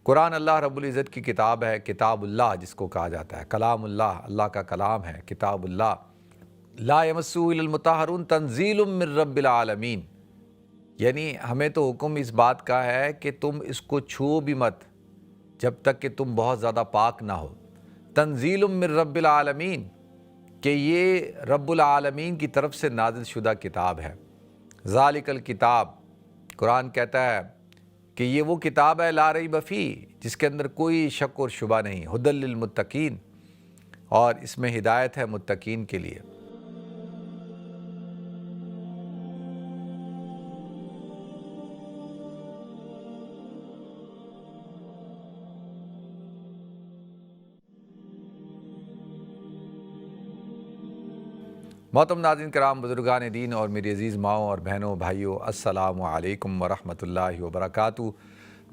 قرآن اللہ رب العزت کی کتاب ہے، کتاب اللہ جس کو کہا جاتا ہے، کلام اللہ، اللہ کا کلام ہے، کتاب اللہ۔ لا یمسہ الا المطہرون تنزیل من رب العالمین، یعنی ہمیں تو حکم اس بات کا ہے کہ تم اس کو چھو بھی مت جب تک کہ تم بہت زیادہ پاک نہ ہو۔ تنزیل من رب العالمین، کہ یہ رب العالمین کی طرف سے نازل شدہ کتاب ہے۔ ذالک الکتاب، قرآن کہتا ہے کہ یہ وہ کتاب ہے لا ریب فیہ، جس کے اندر کوئی شک اور شبہ نہیں، ھدی للمتقین، اور اس میں ہدایت ہے متقین کے لیے۔ محترم ناظرین کرام، بزرگان دین اور میری عزیز ماؤں اور بہنوں بھائیوں، السلام علیکم ورحمۃ اللہ وبرکاتہ۔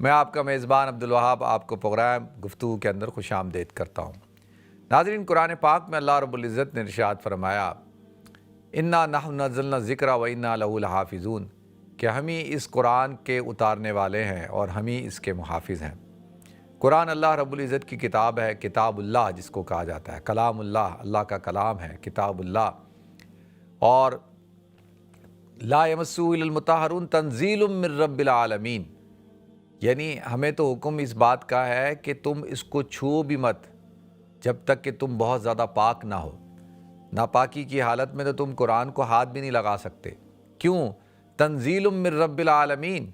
میں آپ کا میزبان عبدالوہاب آپ کو پروگرام گفتگو کے اندر خوش آمدید کرتا ہوں۔ ناظرین، قرآن پاک میں اللہ رب العزت نے ارشاد فرمایا، انا نحن نزلنا الذکر و انا لہ لحافظون، کہ ہم ہی اس قرآن کے اتارنے والے ہیں اور ہم ہی اس کے محافظ ہیں۔ قرآن اللہ رب العزت کی کتاب ہے، کتاب اللہ جس کو کہا جاتا ہے، کلام اللہ، اللہ کا کلام ہے، کتاب اللہ۔ اور لا یمسہ الا المطہرون تنزیل من رب العالمین، یعنی ہمیں تو حکم اس بات کا ہے کہ تم اس کو چھو بھی مت جب تک کہ تم بہت زیادہ پاک نہ ہو۔ ناپاکی کی حالت میں تو تم قرآن کو ہاتھ بھی نہیں لگا سکتے۔ کیوں؟ تنزیل من رب العالمین،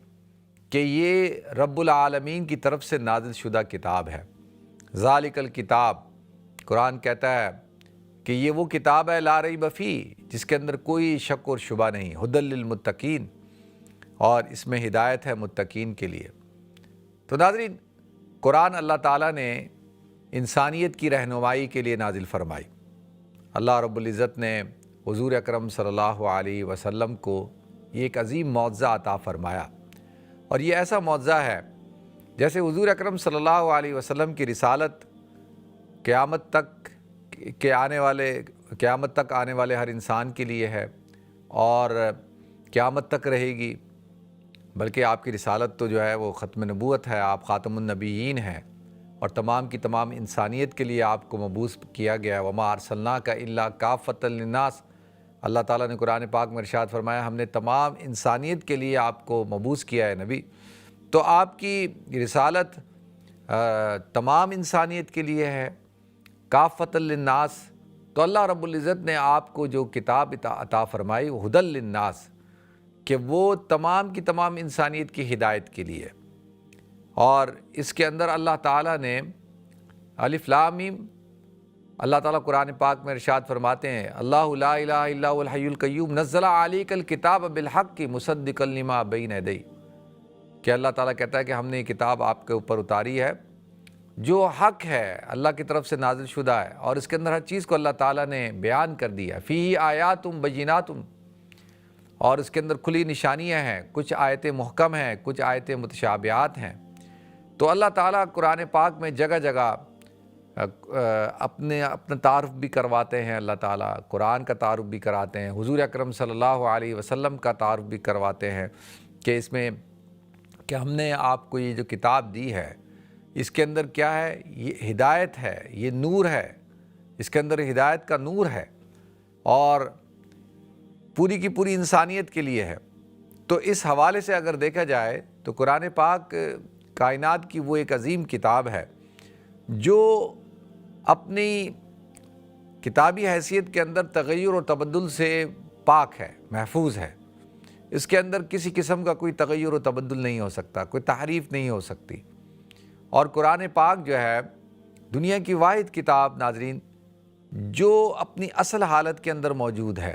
کہ یہ رب العالمین کی طرف سے نازل شدہ کتاب ہے۔ ذالک الکتاب، قرآن کہتا ہے کہ یہ وہ کتاب ہے لا ریب فیہ، جس کے اندر کوئی شک اور شبہ نہیں، ھدی للمتقین، اور اس میں ہدایت ہے متقین کے لیے۔ تو ناظرین، قرآن اللہ تعالیٰ نے انسانیت کی رہنمائی کے لیے نازل فرمائی۔ اللہ رب العزت نے حضور اکرم صلی اللہ علیہ وسلم کو یہ ایک عظیم معجزہ عطا فرمایا، اور یہ ایسا معجزہ ہے جیسے حضور اکرم صلی اللہ علیہ وسلم کی رسالت قیامت تک آنے والے ہر انسان کے لیے ہے، اور قیامت تک رہے گی۔ بلکہ آپ کی رسالت تو جو ہے وہ ختم نبوت ہے، آپ خاتم النبیین ہیں، اور تمام کی تمام انسانیت کے لیے آپ کو مبعوث کیا گیا ہے۔ وما ارسلناک الا کافۃ للناس، اللہ تعالیٰ نے قرآن پاک میں ارشاد فرمایا، ہم نے تمام انسانیت کے لیے آپ کو مبعوث کیا ہے نبی۔ تو آپ کی رسالت تمام انسانیت کے لیے ہے، کافۃ للناس۔ تو اللہ رب العزت نے آپ کو جو کتاب عطا فرمائی، ھدی للناس، کہ وہ تمام کی تمام انسانیت کی ہدایت کے لیے۔ اور اس کے اندر اللہ تعالیٰ نے الف لام میم، اللہ تعالیٰ قرآن پاک میں ارشاد فرماتے ہیں، اللہ لا الہ الا هو الحی القیوم نزل علیک الکتاب بالحق مصدقا لما بین یدیہ، کہ اللہ تعالیٰ کہتا ہے کہ ہم نے یہ کتاب آپ کے اوپر اتاری ہے جو حق ہے، اللہ کی طرف سے نازل شدہ ہے، اور اس کے اندر ہر چیز کو اللہ تعالیٰ نے بیان کر دیا۔ فیہ آیات بینات، اور اس کے اندر کھلی نشانیاں ہیں، کچھ آیتیں محکم ہیں، کچھ آیتیں متشابہات ہیں۔ تو اللہ تعالیٰ قرآن پاک میں جگہ جگہ اپنا تعارف بھی کرواتے ہیں، اللہ تعالیٰ قرآن کا تعارف بھی کراتے ہیں، حضور اکرم صلی اللہ علیہ وسلم کا تعارف بھی کرواتے ہیں، کہ اس میں کہ ہم نے آپ کو یہ جو کتاب دی ہے، اس کے اندر کیا ہے، یہ ہدایت ہے، یہ نور ہے، اس کے اندر ہدایت کا نور ہے، اور پوری کی پوری انسانیت کے لیے ہے۔ تو اس حوالے سے اگر دیکھا جائے تو قرآن پاک کائنات کی وہ ایک عظیم کتاب ہے جو اپنی کتابی حیثیت کے اندر تغیر اور تبدل سے پاک ہے، محفوظ ہے۔ اس کے اندر کسی قسم کا کوئی تغیر و تبدل نہیں ہو سکتا، کوئی تحریف نہیں ہو سکتی۔ اور قرآن پاک جو ہے دنیا کی واحد کتاب، ناظرین، جو اپنی اصل حالت کے اندر موجود ہے،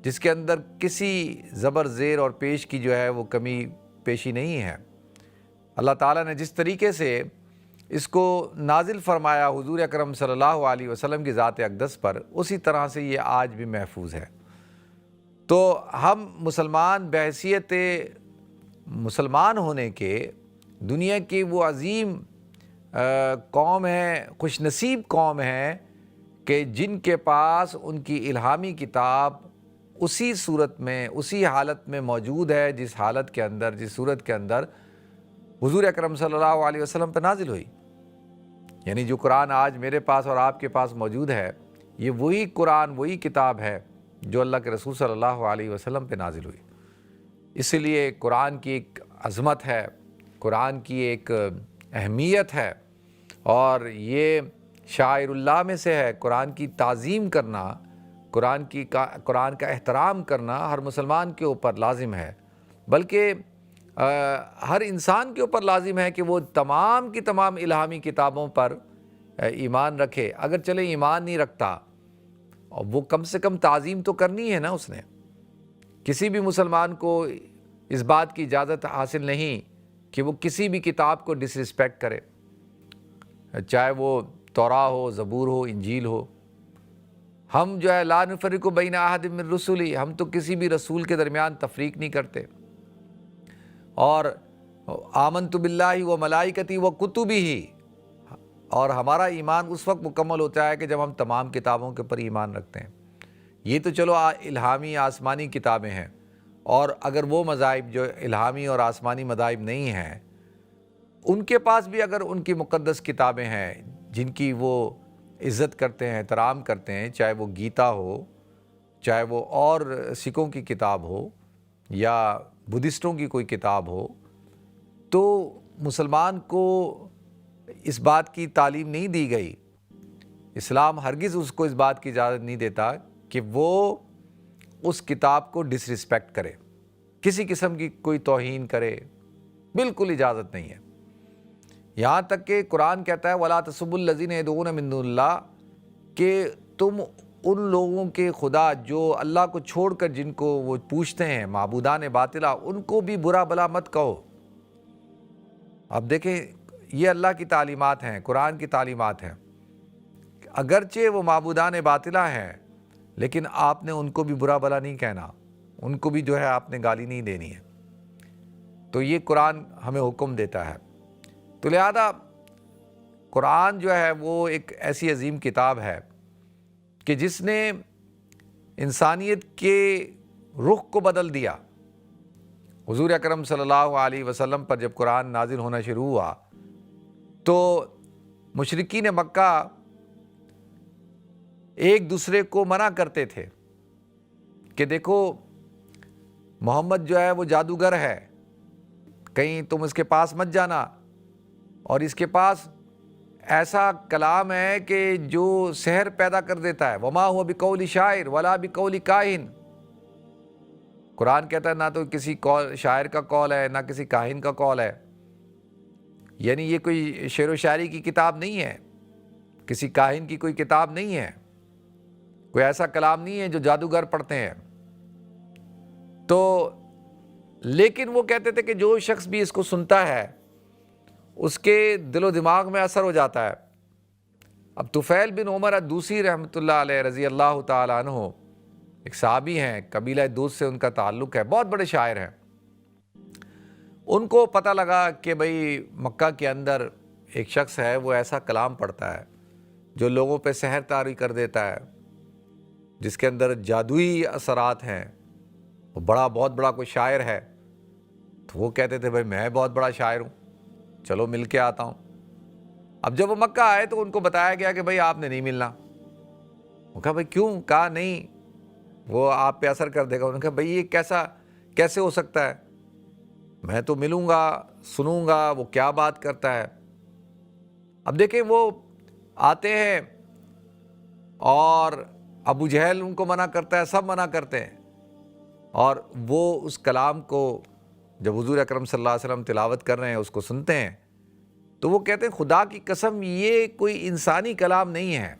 جس کے اندر کسی زبر زیر اور پیش کی جو ہے وہ کمی پیشی نہیں ہے۔ اللہ تعالیٰ نے جس طریقے سے اس کو نازل فرمایا حضور اکرم صلی اللہ علیہ وسلم کی ذات اقدس پر، اسی طرح سے یہ آج بھی محفوظ ہے۔ تو ہم مسلمان بحیثیت مسلمان ہونے کے دنیا کی وہ عظیم قوم ہے، خوش نصیب قوم ہے کہ جن کے پاس ان کی الہامی کتاب اسی صورت میں، اسی حالت میں موجود ہے، جس حالت کے اندر، جس صورت کے اندر حضور اکرم صلی اللہ علیہ وسلم پہ نازل ہوئی۔ یعنی جو قرآن آج میرے پاس اور آپ کے پاس موجود ہے، یہ وہی قرآن، وہی کتاب ہے جو اللہ کے رسول صلی اللہ علیہ وسلم پہ نازل ہوئی۔ اس لیے قرآن کی ایک عظمت ہے، قرآن کی ایک اہمیت ہے، اور یہ شاعر اللہ میں سے ہے۔ قرآن کی تعظیم کرنا، قرآن کا احترام کرنا ہر مسلمان کے اوپر لازم ہے، بلکہ ہر انسان کے اوپر لازم ہے کہ وہ تمام کی تمام الہامی کتابوں پر ایمان رکھے۔ اگر چلے ایمان نہیں رکھتا، وہ کم سے کم تعظیم تو کرنی ہے نا اس نے۔ کسی بھی مسلمان کو اس بات کی اجازت حاصل نہیں کہ وہ کسی بھی کتاب کو ڈس رسپیکٹ کرے، چاہے وہ توراہ ہو، زبور ہو، انجیل ہو۔ ہم جو ہے لا نفرق بین احد من رسلی، ہم تو کسی بھی رسول کے درمیان تفریق نہیں کرتے۔ اور آمنت باللہ و ملائکتی و کتبہ، اور ہمارا ایمان اس وقت مکمل ہوتا ہے کہ جب ہم تمام کتابوں کے اوپر ایمان رکھتے ہیں۔ یہ تو چلو الہامی آسمانی کتابیں ہیں، اور اگر وہ مذاہب جو الہامی اور آسمانی مذاہب نہیں ہیں، ان کے پاس بھی اگر ان کی مقدس کتابیں ہیں جن کی وہ عزت کرتے ہیں، احترام کرتے ہیں، چاہے وہ گیتا ہو، چاہے وہ اور سکھوں کی کتاب ہو یا بدھسٹوں کی کوئی کتاب ہو، تو مسلمان کو اس بات کی تعلیم نہیں دی گئی۔ اسلام ہرگز اس کو اس بات کی اجازت نہیں دیتا کہ وہ اس کتاب کو ڈس رسپیکٹ کرے، کسی قسم کی کوئی توہین کرے، بالکل اجازت نہیں ہے۔ یہاں تک کہ قرآن کہتا ہے وَلَا تَسُبُّوا الَّذِينَ يَدْعُونَ مِن دُونِ اللَّهِ، کہ تم ان لوگوں کے خدا جو اللہ کو چھوڑ کر جن کو وہ پوچھتے ہیں، معبودان باطلہ، ان کو بھی برا بلا مت کہو۔ اب دیکھیں، یہ اللہ کی تعلیمات ہیں، قرآن کی تعلیمات ہیں۔ اگرچہ وہ معبودان باطلہ ہیں، لیکن آپ نے ان کو بھی برا بلا نہیں کہنا، ان کو بھی جو ہے آپ نے گالی نہیں دینی ہے۔ تو یہ قرآن ہمیں حکم دیتا ہے۔ تو لہذا قرآن جو ہے وہ ایک ایسی عظیم کتاب ہے کہ جس نے انسانیت کے رخ کو بدل دیا۔ حضور اکرم صلی اللہ علیہ وسلم پر جب قرآن نازل ہونا شروع ہوا تو مشرکین مکہ ایک دوسرے کو منع کرتے تھے کہ دیکھو محمد جو ہے وہ جادوگر ہے، کہیں تم اس کے پاس مت جانا، اور اس کے پاس ایسا کلام ہے کہ جو سحر پیدا کر دیتا ہے۔ وما هو بقول شاعر ولا بقول کاہن، قرآن کہتا ہے نہ تو کسی شاعر کا قول ہے، نہ کسی کاہن کا قول ہے۔ یعنی یہ کوئی شعر و شاعری کی کتاب نہیں ہے، کسی کاہن کی کوئی کتاب نہیں ہے، کوئی ایسا کلام نہیں ہے جو جادوگر پڑھتے ہیں۔ تو لیکن وہ کہتے تھے کہ جو شخص بھی اس کو سنتا ہے اس کے دل و دماغ میں اثر ہو جاتا ہے۔ اب طفیل بن عمر الدوسی رحمۃ اللہ علیہ رضی اللہ تعالیٰ عنہ ایک صحابی ہیں، قبیلہ دوس سے ان کا تعلق ہے، بہت بڑے شاعر ہیں۔ ان کو پتہ لگا کہ بھئی مکہ کے اندر ایک شخص ہے، وہ ایسا کلام پڑھتا ہے جو لوگوں پہ سحر طاری کر دیتا ہے، جس کے اندر جادوئی اثرات ہیں، وہ بہت بڑا کوئی شاعر ہے۔ تو وہ کہتے تھے بھئی میں بہت بڑا شاعر ہوں، چلو مل کے آتا ہوں۔ اب جب وہ مکہ آئے تو ان کو بتایا گیا کہ بھئی آپ نے نہیں ملنا۔ وہ کہا بھئی کیوں؟ کہا نہیں، وہ آپ پہ اثر کر دے گا۔ انہوں نے کہا بھئی یہ کیسے ہو سکتا ہے؟ میں تو ملوں گا، سنوں گا وہ کیا بات کرتا ہے۔ اب دیکھیں وہ آتے ہیں اور ابو جہل ان کو منع کرتا ہے، سب منع کرتے ہیں، اور وہ اس کلام کو جب حضور اکرم صلی اللہ علیہ وسلم تلاوت کر رہے ہیں اس کو سنتے ہیں تو وہ کہتے ہیں خدا کی قسم یہ کوئی انسانی کلام نہیں ہے۔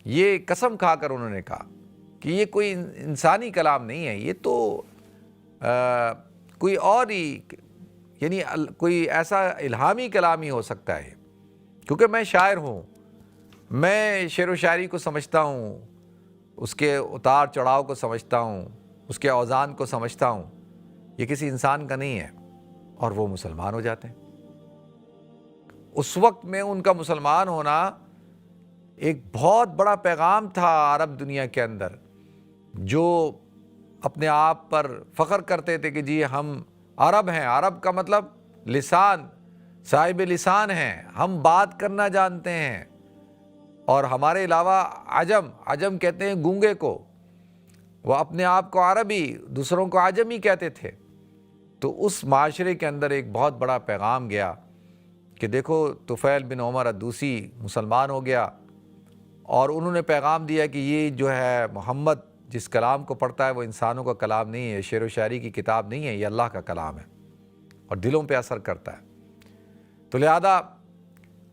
یہ قسم کھا کر انہوں نے کہا کہ یہ کوئی انسانی کلام نہیں ہے، یہ تو کوئی اور ہی، یعنی کوئی ایسا الہامی کلام ہی ہو سکتا ہے، کیونکہ میں شاعر ہوں، میں شعر و شاعری کو سمجھتا ہوں، اس کے اتار چڑھاؤ کو سمجھتا ہوں، اس کے اوزان کو سمجھتا ہوں، یہ کسی انسان کا نہیں ہے۔ اور وہ مسلمان ہو جاتے ہیں۔ اس وقت میں ان کا مسلمان ہونا ایک بہت بڑا پیغام تھا عرب دنیا کے اندر، جو اپنے آپ پر فخر کرتے تھے کہ جی ہم عرب ہیں۔ عرب کا مطلب لسان، صاحب لسان ہیں، ہم بات کرنا جانتے ہیں، اور ہمارے علاوہ عجم کہتے ہیں گونگے کو، وہ اپنے آپ کو عربی، دوسروں کو عجمی کہتے تھے۔ تو اس معاشرے کے اندر ایک بہت بڑا پیغام گیا کہ دیکھو طفیل بن عمر الدوسی مسلمان ہو گیا، اور انہوں نے پیغام دیا کہ یہ جو ہے محمد جس کلام کو پڑھتا ہے وہ انسانوں کا کلام نہیں ہے، شعر و شاعری کی کتاب نہیں ہے، یہ اللہ کا کلام ہے اور دلوں پہ اثر کرتا ہے۔ تو لہذا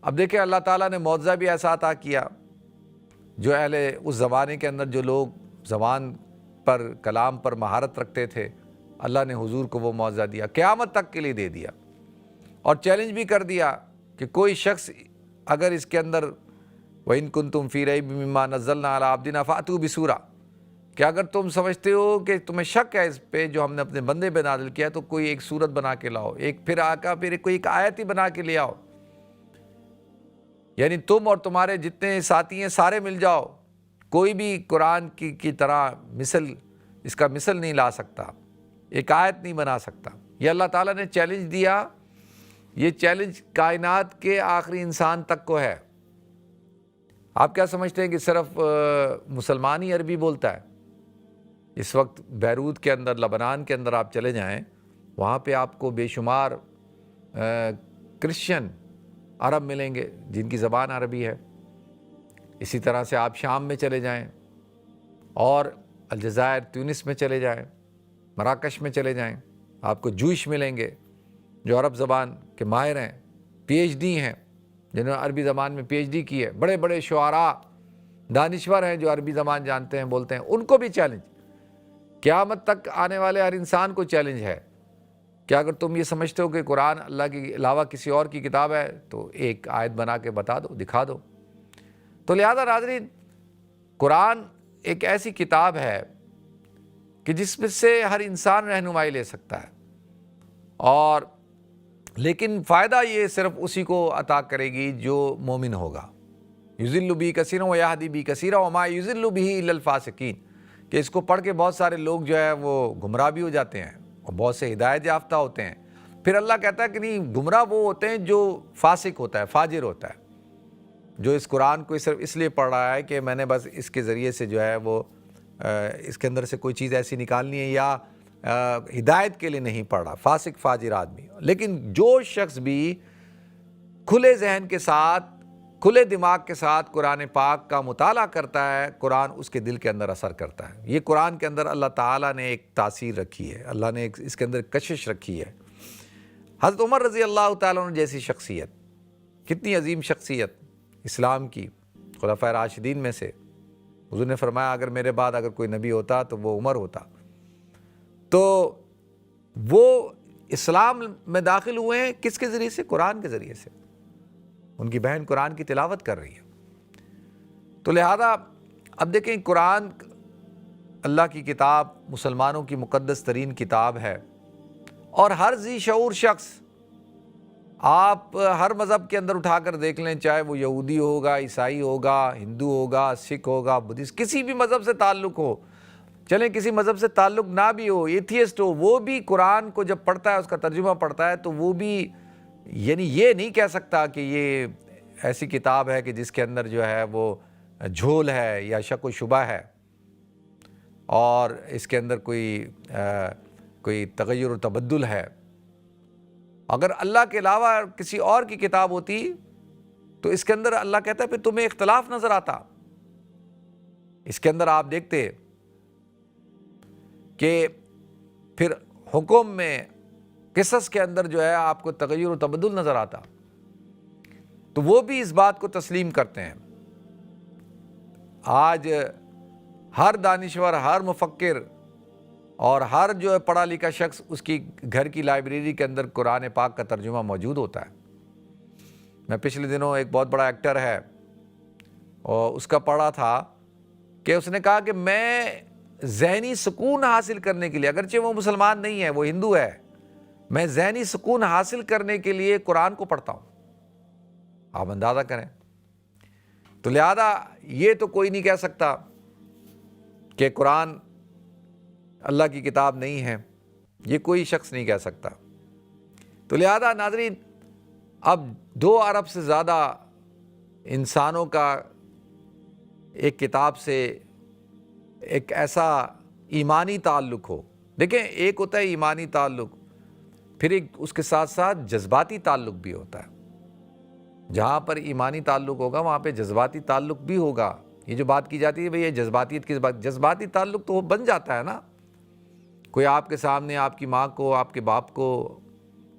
اب دیکھیں اللہ تعالیٰ نے معجزہ بھی ایسا عطا کیا، جو اہل اس زمانے کے اندر جو لوگ زبان پر کلام پر مہارت رکھتے تھے، اللہ نے حضور کو وہ معجزہ دیا، قیامت تک کے لیے دے دیا، اور چیلنج بھی کر دیا کہ کوئی شخص اگر اس کے اندر وَإِن كُنتُمْ فِي رَيْبٍ مِّمَّا نَزَّلْنَا عَلَىٰ عَبْدِنَا فَأْتُوا بِسُورَةٍ، کہ اگر تم سمجھتے ہو کہ تمہیں شک ہے اس پہ جو ہم نے اپنے بندے پہ نازل کیا، تو کوئی ایک صورت بنا کے لاؤ، پھر کوئی ایک آیت ہی بنا کے لے آؤ، یعنی تم اور تمہارے جتنے ساتھی ہیں سارے مل جاؤ، کوئی بھی قرآن کی طرح اس کا مثل نہیں لا سکتا، ایک آیت نہیں بنا سکتا۔ یہ اللہ تعالیٰ نے چیلنج دیا، یہ چیلنج کائنات کے آخری انسان تک کو ہے۔ آپ کیا سمجھتے ہیں کہ صرف مسلمان ہی عربی بولتا ہے؟ اس وقت بیروت کے اندر، لبنان کے اندر آپ چلے جائیں، وہاں پہ آپ کو بے شمار کرسچن عرب ملیں گے جن کی زبان عربی ہے۔ اسی طرح سے آپ شام میں چلے جائیں، اور الجزائر، تیونس میں چلے جائیں، مراکش میں چلے جائیں، آپ کو جوئش ملیں گے جو عرب زبان کے ماہر ہیں، پی ایچ ڈی ہیں، جنہوں نے عربی زبان میں پی ایچ ڈی کی ہے، بڑے بڑے شعراء، دانشور ہیں جو عربی زبان جانتے ہیں، بولتے ہیں، ان کو بھی چیلنج، قیامت تک آنے والے ہر انسان کو چیلنج ہے کہ اگر تم یہ سمجھتے ہو کہ قرآن اللہ کے علاوہ کسی اور کی کتاب ہے تو ایک آیت بنا کے بتا دو، دکھا دو۔ تو لہذا ناظرین، قرآن ایک ایسی کتاب ہے کہ جس میں سے ہر انسان رہنمائی لے سکتا ہے، اور لیکن فائدہ یہ صرف اسی کو عطا کرے گی جو مومن ہوگا۔ یضل بہ کثیرا ویہدی بہ کثیرا وما یضل بہ الا الفاسقین، کہ اس کو پڑھ کے بہت سارے لوگ جو ہے وہ گمراہ بھی ہو جاتے ہیں اور بہت سے ہدایت یافتہ ہوتے ہیں۔ پھر اللہ کہتا ہے کہ نہیں، گمراہ وہ ہوتے ہیں جو فاسق ہوتا ہے، فاجر ہوتا ہے، جو اس قرآن کو صرف اس لیے پڑھ رہا ہے کہ میں نے بس اس کے ذریعے سے جو ہے وہ اس کے اندر سے کوئی چیز ایسی نکالنی ہے، یا ہدایت کے لیے نہیں پڑھ رہا، فاسق فاجر آدمی۔ لیکن جو شخص بھی کھلے ذہن کے ساتھ، کھلے دماغ کے ساتھ قرآن پاک کا مطالعہ کرتا ہے، قرآن اس کے دل کے اندر اثر کرتا ہے۔ یہ قرآن کے اندر اللہ تعالیٰ نے ایک تاثیر رکھی ہے، اللہ نے اس کے اندر کشش رکھی ہے۔ حضرت عمر رضی اللہ تعالیٰ عنہ جیسی شخصیت، کتنی عظیم شخصیت اسلام کی، خلفائے راشدین میں سے، حضور نے فرمایا اگر میرے بعد اگر کوئی نبی ہوتا تو وہ عمر ہوتا۔ تو وہ اسلام میں داخل ہوئے ہیں کس کے ذریعے سے؟ قرآن کے ذریعے سے۔ ان کی بہن قرآن کی تلاوت کر رہی ہے۔ تو لہذا اب دیکھیں، قرآن اللہ کی کتاب، مسلمانوں کی مقدس ترین کتاب ہے، اور ہر ذی شعور شخص، آپ ہر مذہب کے اندر اٹھا کر دیکھ لیں، چاہے وہ یہودی ہوگا، عیسائی ہوگا، ہندو ہوگا، سکھ ہوگا، بدھسٹ، کسی بھی مذہب سے تعلق ہو، چلیں کسی مذہب سے تعلق نہ بھی ہو، ایتھیسٹ ہو، وہ بھی قرآن کو جب پڑھتا ہے، اس کا ترجمہ پڑھتا ہے، تو وہ بھی یعنی یہ نہیں کہہ سکتا کہ یہ ایسی کتاب ہے کہ جس کے اندر جو ہے وہ جھول ہے یا شک و شبہ ہے، اور اس کے اندر کوئی تغیر و تبدل ہے۔ اگر اللہ کے علاوہ کسی اور کی کتاب ہوتی تو اس کے اندر اللہ کہتا ہے پھر تمہیں اختلاف نظر آتا۔ اس کے اندر آپ دیکھتے کہ پھر حکم میں، قصص کے اندر جو ہے آپ کو تغیر و تبدل نظر آتا، تو وہ بھی اس بات کو تسلیم کرتے ہیں۔ آج ہر دانشور، ہر مفکر اور ہر جو ہے پڑھا لکھا شخص، اس کی گھر کی لائبریری کے اندر قرآن پاک کا ترجمہ موجود ہوتا ہے۔ میں پچھلے دنوں ایک بہت بڑا ایکٹر ہے، اور اس کا پڑھا تھا کہ اس نے کہا کہ میں ذہنی سکون حاصل کرنے کے لیے، اگرچہ وہ مسلمان نہیں ہے، وہ ہندو ہے، میں ذہنی سکون حاصل کرنے کے لیے قرآن کو پڑھتا ہوں۔ آپ اندازہ کریں۔ تو لہذا یہ تو کوئی نہیں کہہ سکتا کہ قرآن اللہ کی کتاب نہیں ہے، یہ کوئی شخص نہیں کہہ سکتا۔ تو لہذا ناظرین اب 2 ارب سے زیادہ انسانوں کا ایک کتاب سے ایک ایسا ایمانی تعلق ہو. دیکھیں ایک ہوتا ہے ایمانی تعلق، پھر ایک اس کے ساتھ ساتھ جذباتی تعلق بھی ہوتا ہے. جہاں پر ایمانی تعلق ہوگا وہاں پہ جذباتی تعلق بھی ہوگا. یہ جو بات کی جاتی ہے بھئی یہ جذباتیت کی بات، جذباتی تعلق تو وہ بن جاتا ہے نا. کوئی آپ کے سامنے آپ کی ماں کو، آپ کے باپ کو،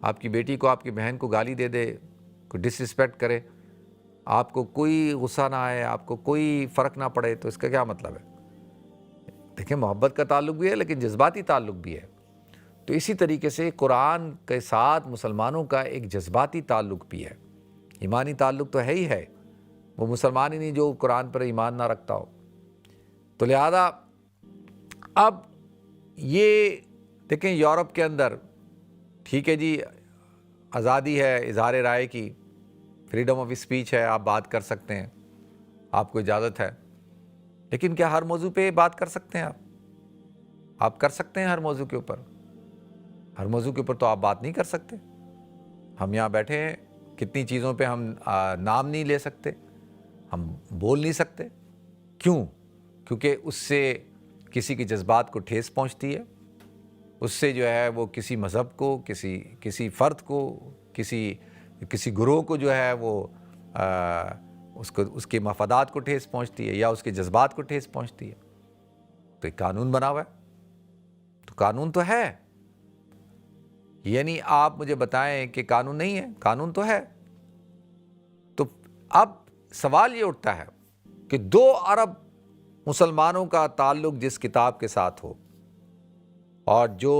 آپ کی بیٹی کو، آپ کی بہن کو گالی دے دے، کوئی ڈس رسپیکٹ کرے، آپ کو کوئی غصہ نہ آئے، آپ کو کوئی فرق نہ پڑے، تو اس کا کیا مطلب ہے؟ دیکھیں محبت کا تعلق بھی ہے لیکن جذباتی تعلق بھی ہے. تو اسی طریقے سے قرآن کے ساتھ مسلمانوں کا ایک جذباتی تعلق بھی ہے. ایمانی تعلق تو ہے ہی ہے، وہ مسلمان ہی نہیں جو قرآن پر ایمان نہ رکھتا ہو. تو لہذا اب یہ دیکھیں یورپ کے اندر ٹھیک ہے جی آزادی ہے اظہار رائے کی، فریڈم آف اسپیچ ہے، آپ بات کر سکتے ہیں، آپ کو اجازت ہے. لیکن کیا ہر موضوع پہ بات کر سکتے ہیں آپ کر سکتے ہیں ہر موضوع کے اوپر؟ ہر موضوع کے اوپر تو آپ بات نہیں کر سکتے. ہم یہاں بیٹھے ہیں، کتنی چیزوں پہ ہم نام نہیں لے سکتے، ہم بول نہیں سکتے. کیوں؟ کیونکہ اس سے کسی کے جذبات کو ٹھیس پہنچتی ہے، اس سے جو ہے وہ کسی مذہب کو، کسی فرد کو، کسی گروہ کو جو ہے وہ اس کے مفادات کو ٹھیس پہنچتی ہے یا اس کے جذبات کو ٹھیس پہنچتی ہے. تو ایک قانون بنا ہوا ہے، تو قانون تو ہے. یعنی آپ مجھے بتائیں کہ قانون نہیں ہے؟ قانون تو ہے. تو اب سوال یہ اٹھتا ہے کہ 2 ارب مسلمانوں کا تعلق جس کتاب کے ساتھ ہو، اور جو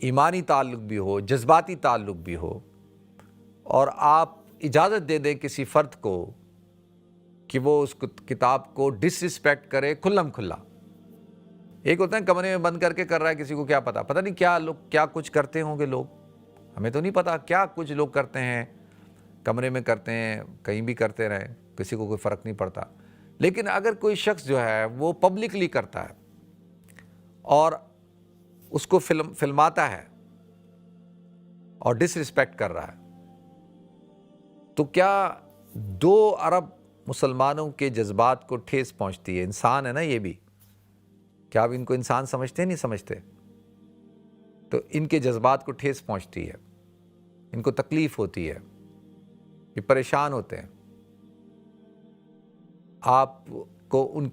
ایمانی تعلق بھی ہو، جذباتی تعلق بھی ہو، اور آپ اجازت دے دیں کسی فرد کو کہ وہ اس کتاب کو ڈس رسپیکٹ کرے کھلم کھلا. ایک ہوتا ہے کمرے میں بند کر کے کر رہا ہے، کسی کو کیا پتہ نہیں کیا کچھ کرتے ہوں گے لوگ، ہمیں تو نہیں پتا کیا کچھ لوگ کرتے ہیں، کمرے میں کرتے ہیں، کہیں بھی کرتے رہیں، کسی کو کوئی فرق نہیں پڑتا. لیکن اگر کوئی شخص جو ہے وہ پبلکلی کرتا ہے اور اس کو فلماتا ہے اور ڈس رسپیکٹ کر رہا ہے، تو کیا 2 ارب مسلمانوں کے جذبات کو ٹھیس پہنچتی ہے؟ انسان ہے نا یہ بھی، کیا آپ ان کو انسان سمجھتے نہیں سمجھتے؟ تو ان کے جذبات کو ٹھیس پہنچتی ہے، ان کو تکلیف ہوتی ہے، یہ پریشان ہوتے ہیں. آپ کو ان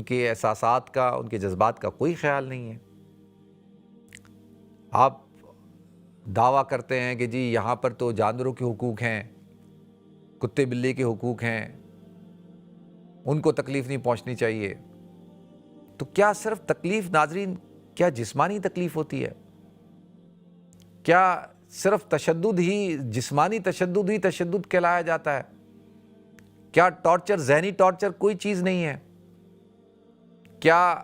کے احساسات کا، ان کے جذبات کا کوئی خیال نہیں ہے. آپ دعویٰ کرتے ہیں کہ جی یہاں پر تو جانوروں کے حقوق ہیں، کتے بلی کے حقوق ہیں، ان کو تکلیف نہیں پہنچنی چاہیے. تو کیا صرف تکلیف ناظرین، کیا جسمانی تکلیف ہوتی ہے؟ کیا صرف تشدد ہی، جسمانی تشدد ہی تشدد کہلایا جاتا ہے؟ کیا ٹارچر، ذہنی ٹارچر کوئی چیز نہیں ہے؟ کیا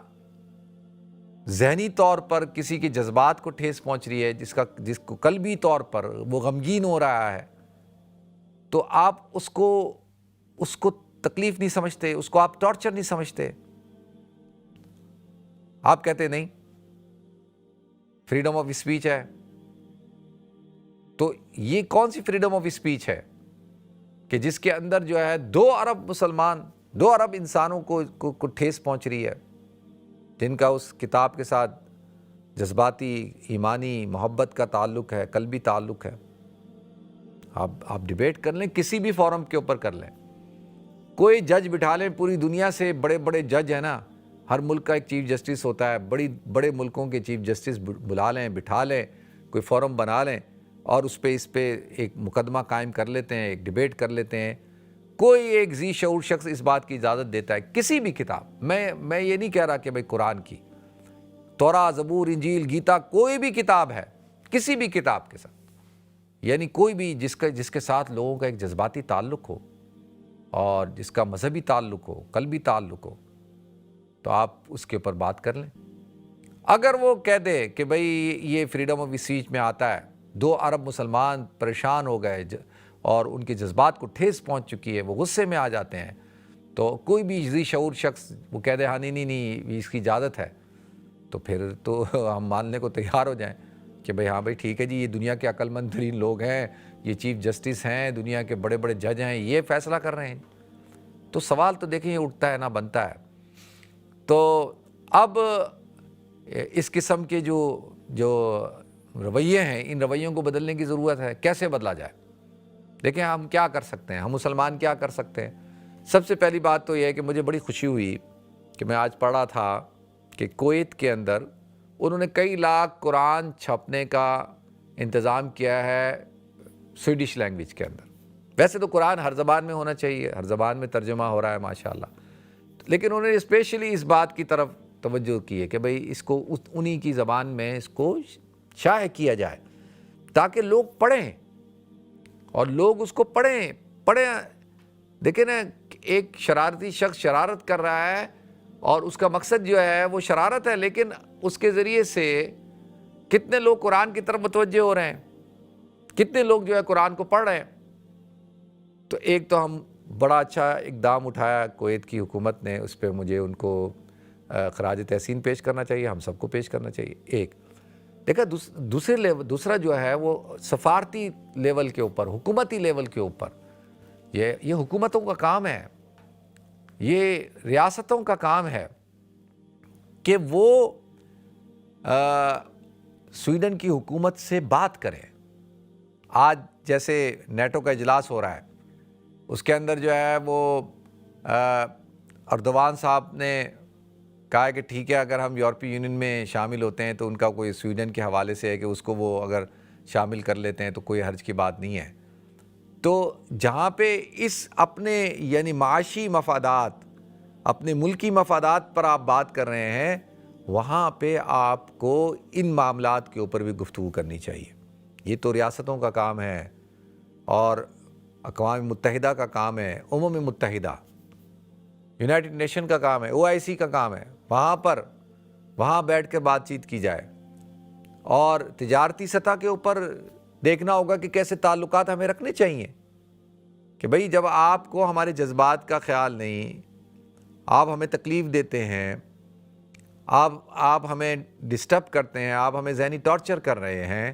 ذہنی طور پر کسی کے جذبات کو ٹھیس پہنچ رہی ہے، جس کو قلبی طور پر وہ غمگین ہو رہا ہے، تو آپ اس کو تکلیف نہیں سمجھتے، اس کو آپ ٹارچر نہیں سمجھتے؟ آپ کہتے نہیں فریڈم آف اسپیچ ہے. تو یہ کون سی فریڈم آف اسپیچ ہے کہ جس کے اندر جو ہے 2 ارب مسلمان، 2 ارب انسانوں کو ٹھیس پہنچ رہی ہے، جن کا اس کتاب کے ساتھ جذباتی، ایمانی، محبت کا تعلق ہے، قلبی تعلق ہے. آپ ڈیبیٹ کر لیں، کسی بھی فورم کے اوپر کر لیں، کوئی جج بٹھا لیں، پوری دنیا سے بڑے بڑے جج ہیں نا، ہر ملک کا ایک چیف جسٹس ہوتا ہے، بڑے ملکوں کے چیف جسٹس بلا لیں، بٹھا لیں، کوئی فورم بنا لیں اور اس پہ ایک مقدمہ قائم کر لیتے ہیں، ایک ڈیبیٹ کر لیتے ہیں. کوئی ایک ذی شعور شخص اس بات کی اجازت دیتا ہے کسی بھی کتاب، میں یہ نہیں کہہ رہا کہ بھئی قرآن کی، توراہ، زبور، انجیل، گیتا، کوئی بھی کتاب ہے، کسی بھی کتاب کے ساتھ، یعنی کوئی بھی جس کے ساتھ لوگوں کا ایک جذباتی تعلق ہو اور جس کا مذہبی تعلق ہو، قلبی تعلق ہو، تو آپ اس کے اوپر بات کر لیں. اگر وہ کہہ دے کہ بھئی یہ فریڈم آف اسپیچ میں آتا ہے، 2 ارب مسلمان پریشان ہو گئے اور ان کے جذبات کو ٹھیس پہنچ چکی ہے، وہ غصے میں آ جاتے ہیں، تو کوئی بھی ذی شعور شخص وہ کہہ دے ہاں نہیں اس کی اجازت ہے، تو پھر تو ہم ماننے کو تیار ہو جائیں. کہ بھئی ہاں بھئی ٹھیک ہے جی، یہ دنیا کے عقل مند ترین لوگ ہیں، یہ چیف جسٹس ہیں، دنیا کے بڑے بڑے جج ہیں، یہ فیصلہ کر رہے ہیں، تو سوال تو دیکھیں یہ اٹھتا ہے نا، بنتا ہے۔ تو اب اس قسم کے جو رویے ہیں، ان رویوں کو بدلنے کی ضرورت ہے۔ کیسے بدلا جائے؟ دیکھیں ہم کیا کر سکتے ہیں، ہم مسلمان کیا کر سکتے ہیں؟ سب سے پہلی بات تو یہ ہے کہ مجھے بڑی خوشی ہوئی کہ میں آج پڑھا تھا کہ کویت کے اندر انہوں نے کئی لاکھ قرآن چھپنے کا انتظام کیا ہے سویڈش لینگویج کے اندر۔ ویسے تو قرآن ہر زبان میں ہونا چاہیے، ہر زبان میں ترجمہ ہو رہا ہے ماشاءاللہ، لیکن انہوں نے اسپیشلی اس بات کی طرف توجہ کی ہے کہ بھئی اس کو انہی کی زبان میں اس کو شائع کیا جائے تاکہ لوگ پڑھیں، اور لوگ اس کو پڑھیں۔ دیکھیں نا، ایک شرارتی شخص شرارت کر رہا ہے اور اس کا مقصد جو ہے وہ شرارت ہے، لیکن اس کے ذریعے سے کتنے لوگ قرآن کی طرف متوجہ ہو رہے ہیں، کتنے لوگ جو ہے قرآن کو پڑھ رہے ہیں۔ تو ایک تو ہم بڑا اچھا اقدام اٹھایا کویت کی حکومت نے، اس پہ مجھے ان کو خراج تحسین پیش کرنا چاہیے، ہم سب کو پیش کرنا چاہیے۔ ایک دیکھا، دوسرا جو ہے وہ سفارتی لیول کے اوپر، حکومتی لیول کے اوپر، یہ حکومتوں کا کام ہے، یہ ریاستوں کا کام ہے کہ وہ سویڈن کی حکومت سے بات کریں۔ آج جیسے نیٹو کا اجلاس ہو رہا ہے، اس کے اندر جو ہے وہ اردوان صاحب نے کہا کہ ٹھیک ہے، اگر ہم یورپی یونین میں شامل ہوتے ہیں تو ان کا کوئی سویڈن کے حوالے سے ہے کہ اس کو وہ اگر شامل کر لیتے ہیں تو کوئی حرج کی بات نہیں ہے۔ تو جہاں پہ اس اپنے یعنی معاشی مفادات، اپنے ملکی مفادات پر آپ بات کر رہے ہیں، وہاں پہ آپ کو ان معاملات کے اوپر بھی گفتگو کرنی چاہیے۔ یہ تو ریاستوں کا کام ہے اور اقوام متحدہ کا کام ہے، متحدہ، یونائٹڈ نیشن کا کام ہے، OIC کا کام ہے، وہاں بیٹھ کے بات چیت کی جائے۔ اور تجارتی سطح کے اوپر دیکھنا ہوگا کہ کیسے تعلقات ہمیں رکھنے چاہیے، کہ بھئی جب آپ کو ہمارے جذبات کا خیال نہیں، آپ ہمیں تکلیف دیتے ہیں، آپ ہمیں ڈسٹرب کرتے ہیں، آپ ہمیں ذہنی ٹارچر کر رہے ہیں،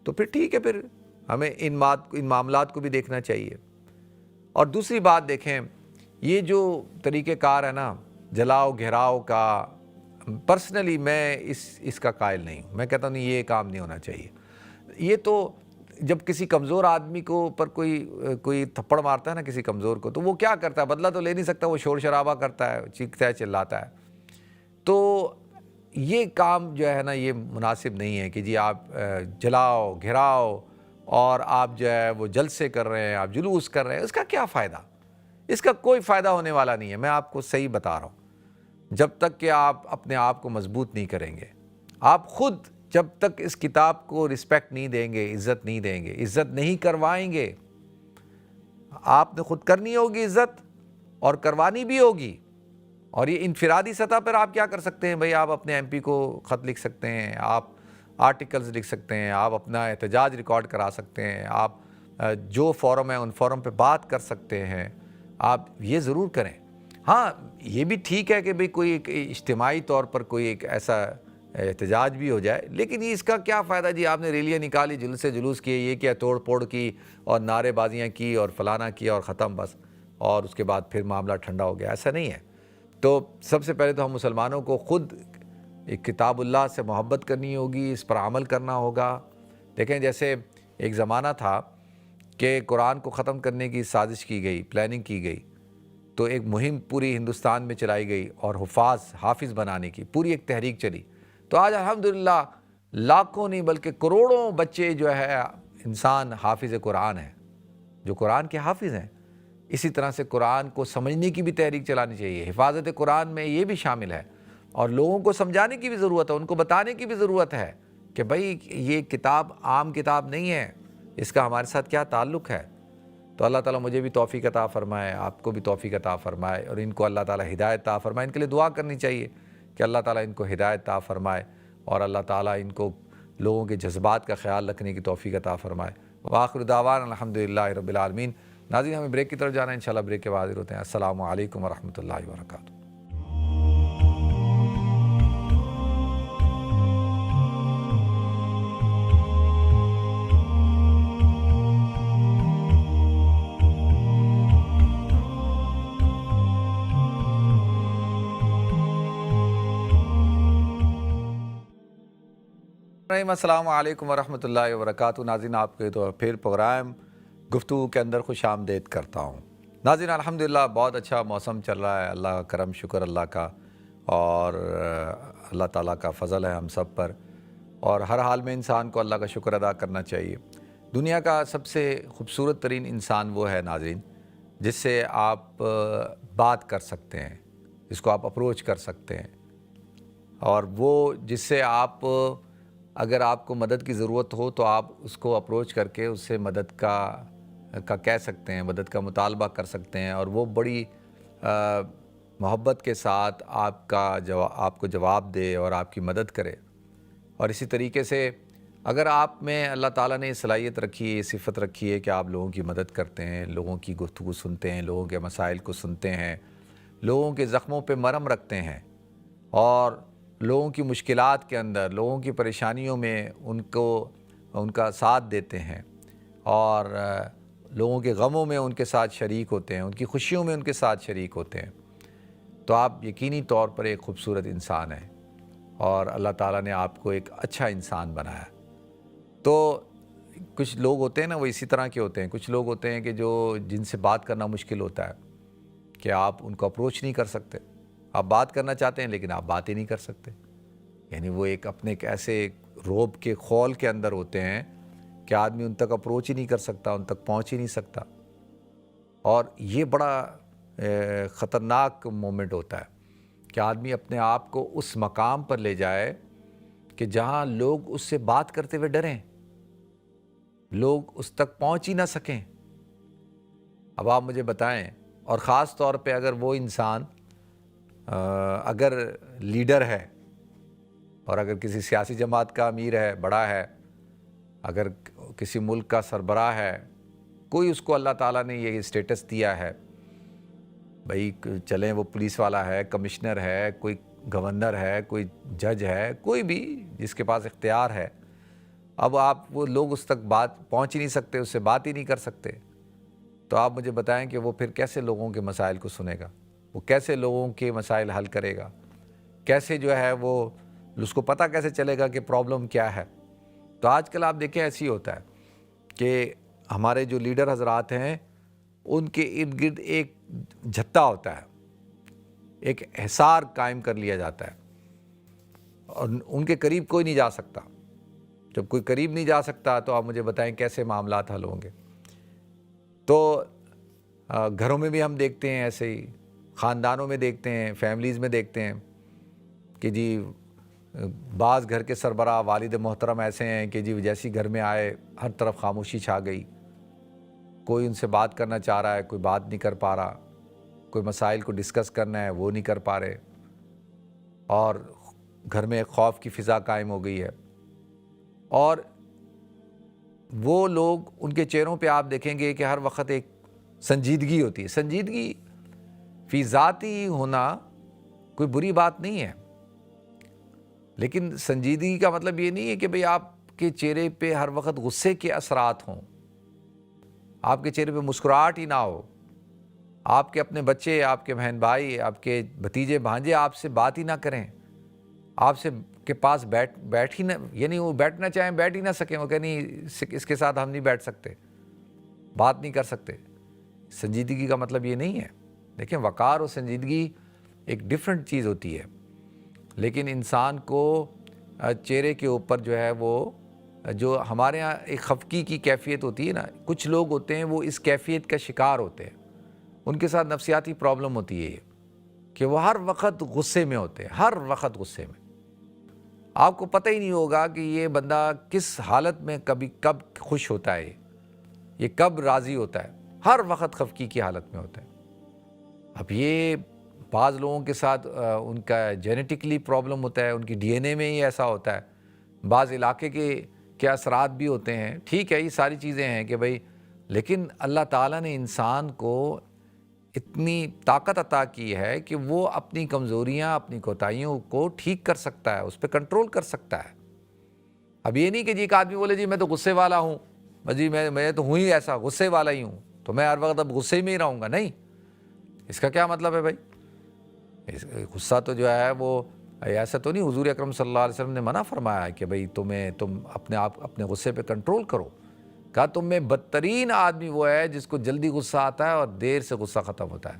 تو پھر ٹھیک ہے، پھر ہمیں ان معاملات کو بھی دیکھنا چاہیے۔ اور دوسری بات دیکھیں، یہ جو طریقہ کار ہے نا جلاؤ گھیراؤ کا، پرسنلی میں اس کا قائل نہیں ہوں۔ میں کہتا ہوں نہیں، یہ کام نہیں ہونا چاہیے۔ یہ تو جب کسی کمزور آدمی کو پر کوئی تھپڑ مارتا ہے نا کسی کمزور کو، تو وہ کیا کرتا ہے؟ بدلہ تو لے نہیں سکتا، وہ شور شرابہ کرتا ہے، چیختا ہے، چلاتا ہے۔ تو یہ کام جو ہے نا یہ مناسب نہیں ہے کہ جی آپ جلاؤ گھراؤ اور آپ جو ہے وہ جلسے کر رہے ہیں، آپ جلوس کر رہے ہیں۔ اس کا کیا فائدہ؟ اس کا کوئی فائدہ ہونے والا نہیں ہے، میں آپ کو صحیح بتا رہا ہوں۔ جب تک کہ آپ اپنے آپ کو مضبوط نہیں کریں گے، آپ خود جب تک اس کتاب کو رسپیکٹ نہیں دیں گے، عزت نہیں دیں گے، عزت نہیں کروائیں گے، آپ نے خود کرنی ہوگی عزت اور کروانی بھی ہوگی۔ اور یہ انفرادی سطح پر آپ کیا کر سکتے ہیں؟ بھئی آپ اپنے MP کو خط لکھ سکتے ہیں، آپ آرٹیکلز لکھ سکتے ہیں، آپ اپنا احتجاج ریکارڈ کرا سکتے ہیں، آپ جو فورم ہے ان فورم پہ بات کر سکتے ہیں، آپ یہ ضرور کریں۔ ہاں یہ بھی ٹھیک ہے کہ بھئی کوئی ایک اجتماعی طور پر کوئی ایک ایسا احتجاج بھی ہو جائے، لیکن اس کا کیا فائدہ جی؟ آپ نے ریلیاں نکالی، جلوس کیے، یہ کیا توڑ پھوڑ کی اور نعرے بازیاں کی اور فلانا کیا اور ختم بس، اور اس کے بعد پھر معاملہ ٹھنڈا ہو گیا۔ ایسا نہیں ہے۔ تو سب سے پہلے تو ہم مسلمانوں کو خود ایک کتاب اللہ سے محبت کرنی ہوگی، اس پر عمل کرنا ہوگا۔ دیکھیں جیسے ایک زمانہ تھا کہ قرآن کو ختم کرنے کی سازش کی گئی، پلاننگ کی گئی، تو ایک مہم پوری ہندوستان میں چلائی گئی اور حافظ بنانے کی پوری ایک تحریک چلی۔ تو آج الحمدللہ لاکھوں نہیں بلکہ کروڑوں بچے جو ہے انسان حافظ قرآن ہیں، جو قرآن کے حافظ ہیں۔ اسی طرح سے قرآن کو سمجھنے کی بھی تحریک چلانی چاہیے۔ حفاظت قرآن میں یہ بھی شامل ہے، اور لوگوں کو سمجھانے کی بھی ضرورت ہے، ان کو بتانے کی بھی ضرورت ہے کہ بھئی یہ کتاب عام کتاب نہیں ہے، اس کا ہمارے ساتھ کیا تعلق ہے۔ تو اللہ تعالیٰ مجھے بھی توفیق عطا فرمائے، آپ کو بھی توفیق عطا فرمائے، اور ان کو اللہ تعالیٰ ہدایت عطا فرمائے۔ ان کے لیے دعا کرنی چاہیے کہ اللہ تعالیٰ ان کو ہدایت عطا فرمائے، اور اللہ تعالیٰ ان کو لوگوں کے جذبات کا خیال رکھنے کی توفیق عطا فرمائے۔ وآخر دعوانا الحمدللہ رب العالمین۔ ناظرین ہمیں بریک کی طرف جانا ہے، انشاءاللہ بریک کے بعد حاضر ہوتے ہیں۔ السلام علیکم ورحمۃ اللہ وبرکاتہ۔ الرحیم السلام علیکم ورحمۃ اللہ وبرکاتہ۔ ناظرین آپ کے تو پھر پروگرام گفتگو کے اندر خوش آمدید کرتا ہوں۔ ناظرین الحمدللہ بہت اچھا موسم چل رہا ہے، اللہ کا کرم شکر اللہ کا، اور اللہ تعالیٰ کا فضل ہے ہم سب پر، اور ہر حال میں انسان کو اللہ کا شکر ادا کرنا چاہیے۔ دنیا کا سب سے خوبصورت ترین انسان وہ ہے ناظرین جس سے آپ بات کر سکتے ہیں، جس کو آپ اپروچ کر سکتے ہیں، اور وہ جس سے آپ اگر آپ کو مدد کی ضرورت ہو تو آپ اس کو اپروچ کر کے اس سے مدد کا کہہ سکتے ہیں، مدد کا مطالبہ کر سکتے ہیں، اور وہ بڑی محبت کے ساتھ آپ کو جواب دے اور آپ کی مدد کرے۔ اور اسی طریقے سے اگر آپ میں اللہ تعالیٰ نے صلاحیت رکھی ہے، صفت رکھی ہے کہ آپ لوگوں کی مدد کرتے ہیں، لوگوں کی گفتگو سنتے ہیں، لوگوں کے مسائل کو سنتے ہیں، لوگوں کے زخموں پہ مرہم رکھتے ہیں، اور لوگوں کی مشکلات کے اندر، لوگوں کی پریشانیوں میں ان کا ساتھ دیتے ہیں، اور لوگوں کے غموں میں ان کے ساتھ شریک ہوتے ہیں، ان کی خوشیوں میں ان کے ساتھ شریک ہوتے ہیں، تو آپ یقینی طور پر ایک خوبصورت انسان ہیں، اور اللہ تعالیٰ نے آپ کو ایک اچھا انسان بنایا۔ تو کچھ لوگ ہوتے ہیں نا، وہ اسی طرح کے ہوتے ہیں۔ کچھ لوگ ہوتے ہیں کہ جن سے بات کرنا مشکل ہوتا ہے، کہ آپ ان کو اپروچ نہیں کر سکتے۔ آپ بات کرنا چاہتے ہیں لیکن آپ بات ہی نہیں کر سکتے، یعنی وہ اپنے ایک ایسے روب کے خول کے اندر ہوتے ہیں کہ آدمی ان تک اپروچ ہی نہیں کر سکتا، ان تک پہنچ ہی نہیں سکتا، اور یہ بڑا خطرناک مومنٹ ہوتا ہے کہ آدمی اپنے آپ کو اس مقام پر لے جائے کہ جہاں لوگ اس سے بات کرتے ہوئے ڈریں، لوگ اس تک پہنچ ہی نہ سکیں۔ اب آپ مجھے بتائیں، اور خاص طور پہ اگر وہ انسان اگر لیڈر ہے، اور اگر کسی سیاسی جماعت کا امیر ہے، بڑا ہے، اگر کسی ملک کا سربراہ ہے، کوئی اس کو اللہ تعالیٰ نے یہ اسٹیٹس دیا ہے، بھئی چلیں وہ پولیس والا ہے، کمشنر ہے، کوئی گورنر ہے، کوئی جج ہے، کوئی بھی جس کے پاس اختیار ہے، اب وہ لوگ اس تک پہنچ ہی نہیں سکتے، اس سے بات ہی نہیں کر سکتے، تو آپ مجھے بتائیں کہ وہ پھر کیسے لوگوں کے مسائل کو سنے گا، وہ کیسے لوگوں کے مسائل حل کرے گا، کیسے وہ اس کو پتہ کیسے چلے گا کہ پرابلم کیا ہے۔ تو آج کل آپ دیکھیں ایسی ہوتا ہے کہ ہمارے جو لیڈر حضرات ہیں ان کے ارد گرد ایک جھتا ہوتا ہے، ایک حصار قائم کر لیا جاتا ہے، اور ان کے قریب کوئی نہیں جا سکتا۔ جب کوئی قریب نہیں جا سکتا تو آپ مجھے بتائیں کیسے معاملات حل ہوں گے۔ تو گھروں میں بھی ہم دیکھتے ہیں، ایسے ہی خاندانوں میں دیکھتے ہیں، فیملیز میں دیکھتے ہیں کہ بعض گھر کے سربراہ والد محترم ایسے ہیں کہ جیسی گھر میں آئے ہر طرف خاموشی چھا گئی، کوئی ان سے بات کرنا چاہ رہا ہے، کوئی بات نہیں کر پا رہا، کوئی مسائل کو ڈسکس کرنا ہے وہ نہیں کر پا رہے، اور گھر میں ایک خوف کی فضا قائم ہو گئی ہے۔ اور وہ لوگ، ان کے چہروں پہ آپ دیکھیں گے کہ ہر وقت ایک سنجیدگی ہوتی ہے۔ سنجیدگی فی ذاتی ہونا کوئی بری بات نہیں ہے، لیکن سنجیدگی کا مطلب یہ نہیں ہے کہ بھئی آپ کے چہرے پہ ہر وقت غصے کے اثرات ہوں، آپ کے چہرے پہ مسکراہٹ ہی نہ ہو، آپ کے اپنے بچے، آپ کے بہن بھائی، آپ کے بھتیجے بھانجے آپ سے بات ہی نہ کریں، آپ سے کے پاس بیٹھ ہی نہ، یعنی وہ بیٹھنا چاہیں بیٹھ ہی نہ سکیں، وہ کہ نہیں اس کے ساتھ ہم نہیں بیٹھ سکتے، بات نہیں کر سکتے۔ سنجیدگی کا مطلب یہ نہیں ہے۔ دیکھیں، وقار اور سنجیدگی ایک ڈیفرنٹ چیز ہوتی ہے، لیکن انسان کو چہرے کے اوپر وہ جو ہمارے ہاں ایک خفگی کی کیفیت ہوتی ہے نا، کچھ لوگ ہوتے ہیں وہ اس کیفیت کا شکار ہوتے ہیں، ان کے ساتھ نفسیاتی پرابلم ہوتی ہے کہ وہ ہر وقت غصے میں ہوتے ہیں، ہر وقت غصے میں۔ آپ کو پتہ ہی نہیں ہوگا کہ یہ بندہ کس حالت میں کب خوش ہوتا ہے، یہ کب راضی ہوتا ہے، ہر وقت خفگی کی حالت میں ہوتا ہے۔ اب یہ بعض لوگوں کے ساتھ ان کا جینیٹکلی پرابلم ہوتا ہے، ان کی ڈی این اے میں ہی ایسا ہوتا ہے، بعض علاقے کے اثرات بھی ہوتے ہیں، ٹھیک ہے، یہ ساری چیزیں ہیں کہ بھئی، لیکن اللہ تعالیٰ نے انسان کو اتنی طاقت عطا کی ہے کہ وہ اپنی کمزوریاں، اپنی کوتاہیوں کو ٹھیک کر سکتا ہے، اس پہ کنٹرول کر سکتا ہے۔ اب یہ نہیں کہ ایک آدمی بولے میں تو غصے والا ہوں، میں تو ہوں ہی ایسا، غصے والا ہی ہوں، تو میں ہر وقت اب غصے میں ہی رہوں گا۔ نہیں، اس کا کیا مطلب ہے بھائی؟ غصہ تو وہ ایسا تو نہیں حضور اکرم صلی اللہ علیہ وسلم نے منع فرمایا ہے کہ بھئی تم اپنے غصے پہ کنٹرول کرو. کہا تم میں بدترین آدمی وہ ہے جس کو جلدی غصہ آتا ہے اور دیر سے غصہ ختم ہوتا ہے،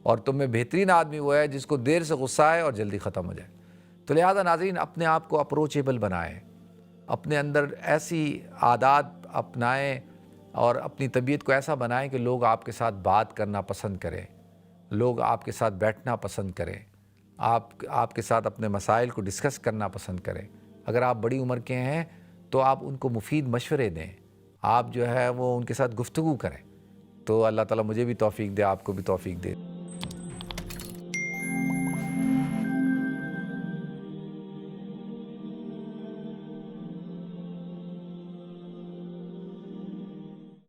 اور تم میں بہترین آدمی وہ ہے جس کو دیر سے غصہ آئے اور جلدی ختم ہو جائے. تو لہٰذا ناظرین اپنے آپ کو اپروچیبل بنائیں، اپنے اندر ایسی عادات اپنائیں اور اپنی طبیعت کو ایسا بنائیں کہ لوگ آپ کے ساتھ بات کرنا پسند کریں، لوگ آپ کے ساتھ بیٹھنا پسند کریں، آپ کے ساتھ اپنے مسائل کو ڈسکس کرنا پسند کریں. اگر آپ بڑی عمر کے ہیں تو آپ ان کو مفید مشورے دیں، آپ جو ہے وہ ان کے ساتھ گفتگو کریں. تو اللہ تعالیٰ مجھے بھی توفیق دے، آپ کو بھی توفیق دے.